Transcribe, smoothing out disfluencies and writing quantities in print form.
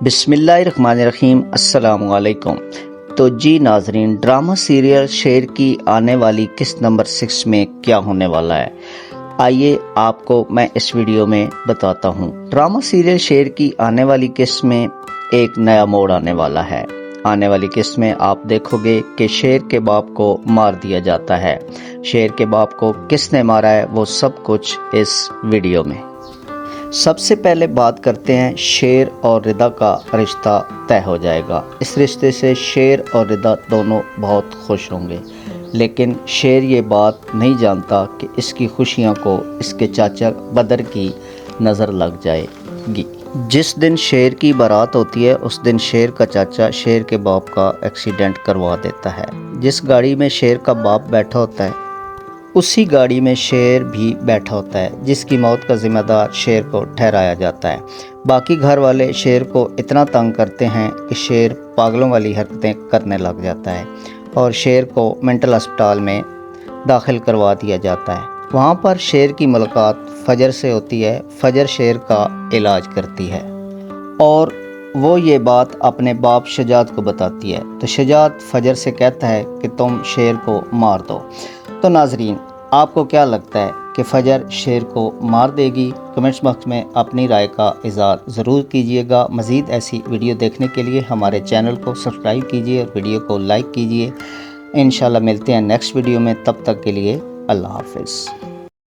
بسم اللہ الرحمن الرحیم۔ السلام علیکم۔ تو جی ناظرین، ڈرامہ سیریل شیر کی آنے والی قسط نمبر 6 میں کیا ہونے والا ہے، آئیے آپ کو میں اس ویڈیو میں بتاتا ہوں۔ ڈرامہ سیریل شیر کی آنے والی قسط میں ایک نیا موڑ آنے والا ہے۔ آنے والی قسط میں آپ دیکھو گے کہ شیر کے باپ کو مار دیا جاتا ہے۔ شیر کے باپ کو کس نے مارا ہے وہ سب کچھ اس ویڈیو میں۔ سب سے پہلے بات کرتے ہیں شیر اور ردا کا رشتہ طے ہو جائے گا۔ اس رشتے سے شیر اور ردا دونوں بہت خوش ہوں گے، لیکن شیر یہ بات نہیں جانتا کہ اس کی خوشیاں کو اس کے چاچا بدر کی نظر لگ جائے گی۔ جس دن شیر کی بارات ہوتی ہے اس دن شیر کا چاچا شیر کے باپ کا ایکسیڈنٹ کروا دیتا ہے۔ جس گاڑی میں شیر کا باپ بیٹھا ہوتا ہے اسی گاڑی میں شیر بھی بیٹھا ہوتا ہے، جس کی موت کا ذمہ دار شیر کو ٹھہرایا جاتا ہے۔ باقی گھر والے شیر کو اتنا تنگ کرتے ہیں کہ شیر پاگلوں والی حرکتیں کرنے لگ جاتا ہے اور شیر کو مینٹل ہسپتال میں داخل کروا دیا جاتا ہے۔ وہاں پر شیر کی ملاقات فجر سے ہوتی ہے۔ فجر شیر کا علاج کرتی ہے اور وہ یہ بات اپنے باپ شجاعت کو بتاتی ہے، تو شجاعت فجر سے کہتا ہے کہ تم شیر کو مار دو۔ تو ناظرین، آپ کو کیا لگتا ہے کہ فجر شیر کو مار دے گی؟ کمنٹس باکس میں اپنی رائے کا اظہار ضرور کیجیے گا۔ مزید ایسی ویڈیو دیکھنے کے لیے ہمارے چینل کو سبسکرائب کیجیے اور ویڈیو کو لائک کیجیے۔ انشاءاللہ ملتے ہیں نیکسٹ ویڈیو میں، تب تک کے لیے اللہ حافظ۔